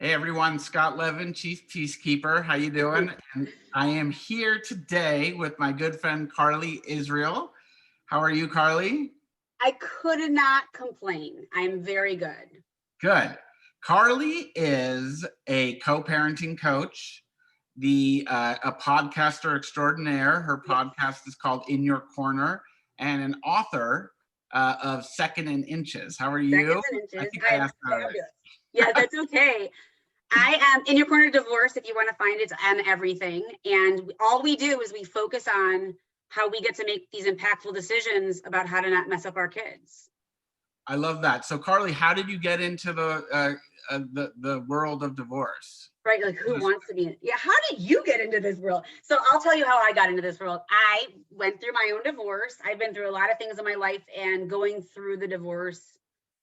Hey everyone, Scott Levin, Chief Peacekeeper. How you doing? And I am here today with my good friend Carly Israel. How are you, Carly? I could not complain. I'm very good. Good. Carly is a co-parenting coach, a podcaster extraordinaire. Her Yes. podcast is called In Your Corner, and an author of Second and Inches. How are you? Seconds and I inches. think I I am asked that right. fabulous. Yeah, that's okay. I am in your corner divorce. If you want to find it's on everything. And all we do is we focus on how we get to make these impactful decisions about how to not mess up our kids. I love that. So, Carly, how did you get into the world of divorce? Right? Like, who wants to be? Yeah. How did you get into this world? So I'll tell you how I got into this world. I went through my own divorce. I've been through a lot of things in my life, and going through the divorce,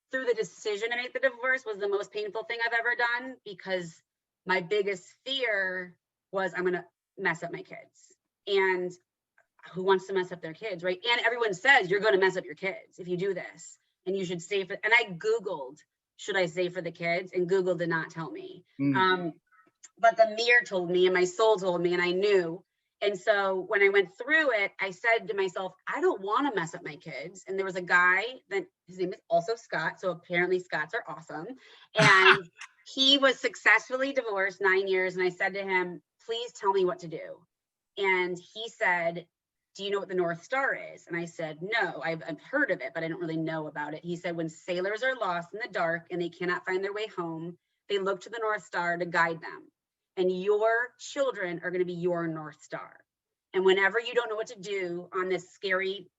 through the decision to make the divorce, was the most painful thing I've ever done, because my biggest fear was I'm going to mess up my kids. And who wants to mess up their kids, right? And everyone says you're going to mess up your kids if you do this, and you should stay for. And I Googled, should I stay for the kids? And Google did not tell me. But the mirror told me, and my soul told me, and I knew. And so when I went through it, I said to myself, I don't want to mess up my kids. And there was a guy that his name is also Scott. So apparently Scotts are awesome. And he was successfully divorced 9 years. And I said to him, please tell me what to do. And he said, do you know what the Northstar is? And I said, no, I've heard of it, but I don't really know about it. He said, when sailors are lost in the dark and they cannot find their way home, they look to the Northstar to guide them. And your children are going to be your North Star. And whenever you don't know what to do on this scary,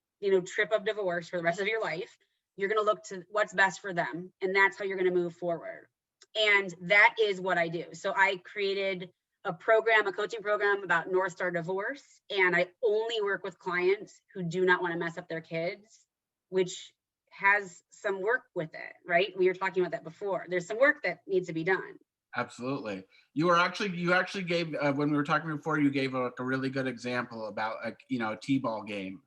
trip of divorce for the rest of your life, you're going to look to what's best for them. And that's how you're going to move forward. And that is what I do. So I created a coaching program about North Star divorce. And I only work with clients who do not want to mess up their kids, which has some work with it, right? We were talking about that before. There's some work that needs to be done. Absolutely. You actually gave, when we were talking before, you gave a really good example about a t-ball game.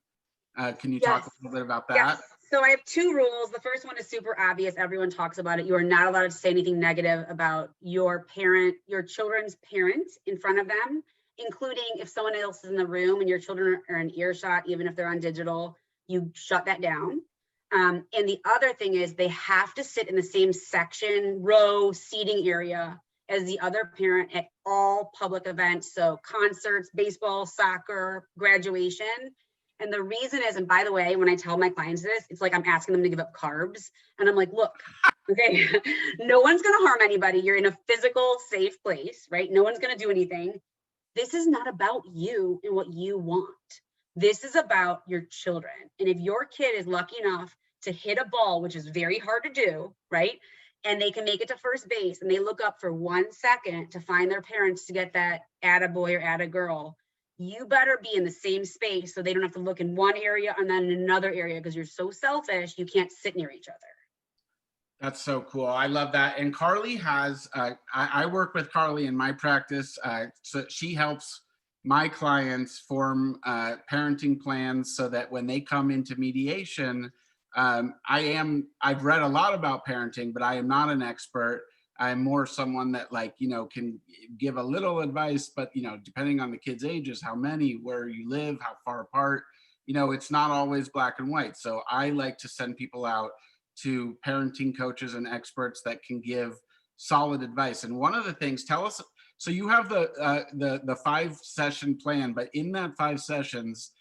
Can you talk a little bit about that? Yes. So I have two rules. The first one is super obvious. Everyone talks about it. You are not allowed to say anything negative about your children's parent in front of them, including if someone else is in the room and your children are in earshot, even if they're on digital, you shut that down. And the other thing is they have to sit in the same row seating area as the other parent at all public events. So concerts, baseball, soccer, graduation. And the reason is, and by the way, when I tell my clients this, it's like I'm asking them to give up carbs. And I'm like, look, okay, no one's going to harm anybody. You're in a physical, safe place, right? No one's going to do anything. This is not about you and what you want. This is about your children. And if your kid is lucky enough to hit a ball, which is very hard to do, right? And they can make it to first base and they look up for 1 second to find their parents to get that attaboy or attagirl, you better be in the same space so they don't have to look in one area and then in another area, because you're so selfish, you can't sit near each other. That's so cool. I love that. And Carly has, I work with Carly in my practice. So she helps my clients form parenting plans so that when they come into mediation, I've read a lot about parenting, but I am not an expert. I'm more someone that can give a little advice, but depending on the kids' ages, how many, where you live, how far apart, it's not always black and white. So I like to send people out to parenting coaches and experts that can give solid advice. And one of the things, tell us, so you have the 5-session plan, but in that 5 sessions,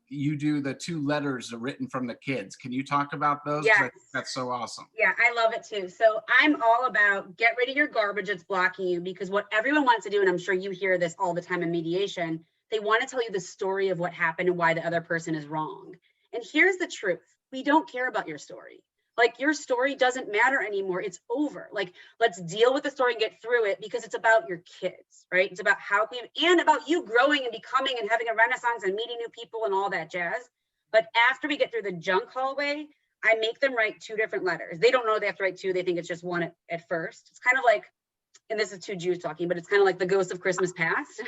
you do the 2 letters written from the kids. Can you talk about those? Yes. That's so awesome. Yeah, I love it too. So I'm all about get rid of your garbage that's blocking you, because what everyone wants to do, and I'm sure you hear this all the time in mediation, they want to tell you the story of what happened and why the other person is wrong. And here's the truth. We don't care about your story. Like, your story doesn't matter anymore. It's over. Like, let's deal with the story and get through it, because it's about your kids, right? It's about and about you growing and becoming and having a renaissance and meeting new people and all that jazz. But after we get through the junk hallway, I make them write 2 different letters. They don't know they have to write 2. They think it's just one at first. It's kind of like, and this is 2 Jews talking, but it's kind of like the Ghost of Christmas Past.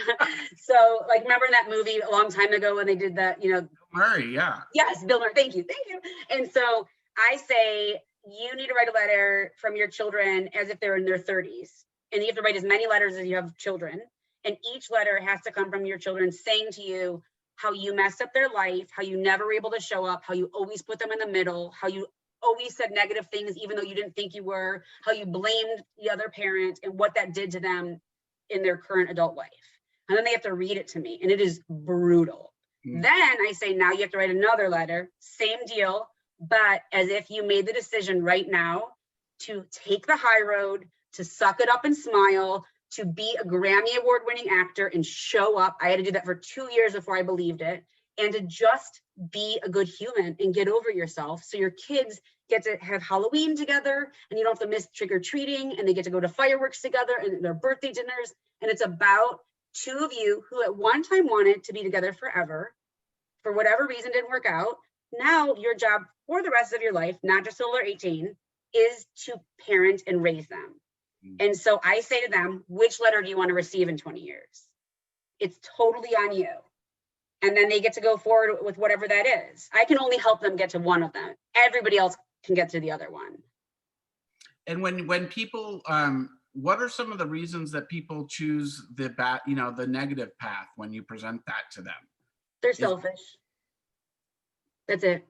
So, like, remember in that movie a long time ago when they did that, Bill Murray, yeah. Yes, Bill Murray. Thank you. And so I say, you need to write a letter from your children as if they're in their 30s. And you have to write as many letters as you have children. And each letter has to come from your children saying to you how you messed up their life, how you never were able to show up, how you always put them in the middle, how you always said negative things even though you didn't think you were, how you blamed the other parent and what that did to them in their current adult life. And then they have to read it to me, and it is brutal. Then I say, now you have to write another letter, same deal, but as if you made the decision right now to take the high road, to suck it up and smile, to be a Grammy award-winning actor and show up. I had to do that for 2 years before I believed it. And to just be a good human and get over yourself. So your kids get to have Halloween together and you don't have to miss trick-or-treating, and they get to go to fireworks together and their birthday dinners. And it's about two of you who at one time wanted to be together forever, for whatever reason didn't work out. Now your job for the rest of your life, not just till they're 18, is to parent and raise them. And so I say to them, which letter do you want to receive in 20 years? It's totally on you. And then they get to go forward with whatever that is. I can only help them get to one of them. Everybody else can get to the other one. And when people, what are some of the reasons that people choose the negative path when you present that to them? They're selfish. That's it.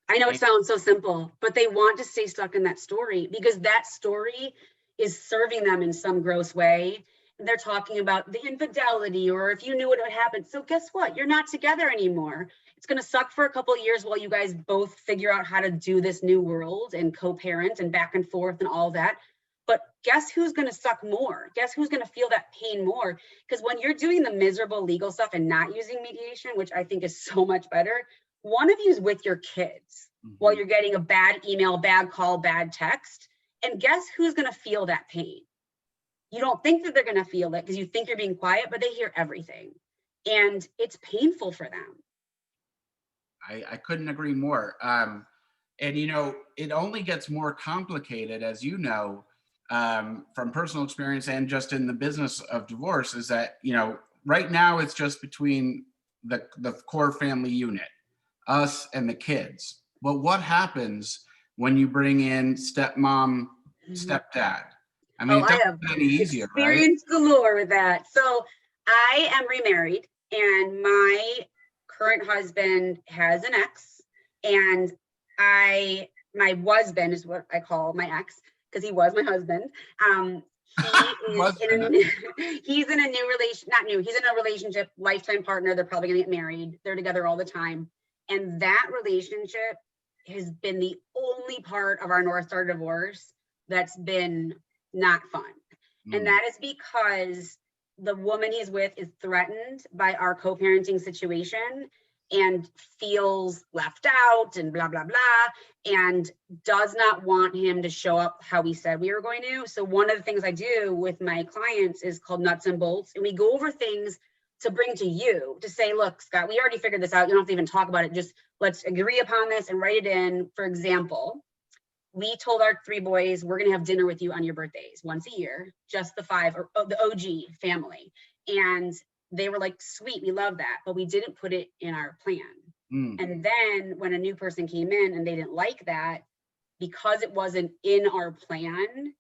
I know it sounds so simple, but they want to stay stuck in that story because that story is serving them in some gross way. And they're talking about the infidelity, or if you knew what would happen. So guess what? You're not together anymore. It's going to suck for a couple of years while you guys both figure out how to do this new world and co-parent and back and forth and all that. But guess who's going to suck more? Guess who's going to feel that pain more? Because when you're doing the miserable legal stuff and not using mediation, which I think is so much better, one of you is with your kids while you're getting a bad email, bad call, bad text. And guess who's going to feel that pain? You don't think that they're going to feel it because you think you're being quiet, but they hear everything. And it's painful for them. I couldn't agree more. And, it only gets more complicated, as you know, from personal experience and just in the business of divorce, is that, right now it's just between the core family unit, us and the kids. But what happens when you bring in stepmom, stepdad? I mean, it doesn't get any easier, right? Experience galore with that. So I am remarried, and my current husband has an ex, and my husband is what I call my ex because he was my husband. He's in a new relation, not new, he's in a relationship, lifetime partner. They're probably gonna get married. They're together all the time. And that relationship has been the only part of our Northstar divorce that's been not fun. And that is because the woman he's with is threatened by our co-parenting situation and feels left out and blah, blah, blah, and does not want him to show up how we said we were going to. So one of the things I do with my clients is called nuts and bolts. And we go over things to bring to you to say, look, Scott, we already figured this out. You don't have to even talk about it. Just let's agree upon this and write it in. For example, we told our 3 boys, we're going to have dinner with you on your birthdays once a year, just the 5, or the OG family. And they were like, sweet, we love that. But we didn't put it in our plan. And then when a new person came in and they didn't like that, because it wasn't in our plan,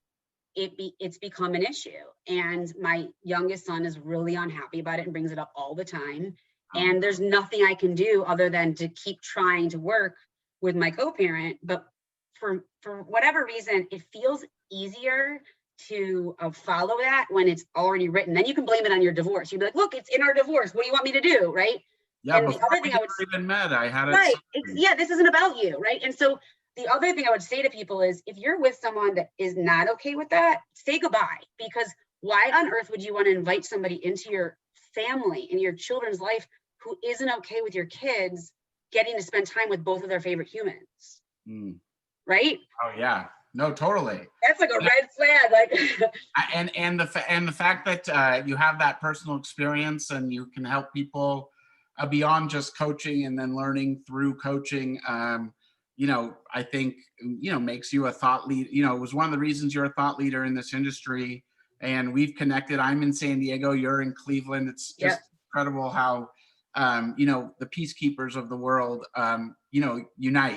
it's become an issue. And my youngest son is really unhappy about it and brings it up all the time. And there's nothing I can do other than to keep trying to work with my co-parent. But for whatever reason, it feels easier to follow that when it's already written. Then you can blame it on your divorce. You'd be like, look, it's in our divorce. What do you want me to do? Right. Yeah. And the other thing I would even met, I had it. Right. Yeah. This isn't about you. Right. And so the other thing I would say to people is, if you're with someone that is not okay with that, say goodbye. Because why on earth would you want to invite somebody into your family and your children's life who isn't okay with your kids getting to spend time with both of their favorite humans? Right? Oh yeah. No, totally. That's like a red flag. Like, and the fact that you have that personal experience and you can help people beyond just coaching and then learning through coaching, I think, makes you a thought lead. It was one of the reasons you're a thought leader in this industry, and we've connected. I'm in San Diego, you're in Cleveland. It's just incredible how, the peacekeepers of the world, unite.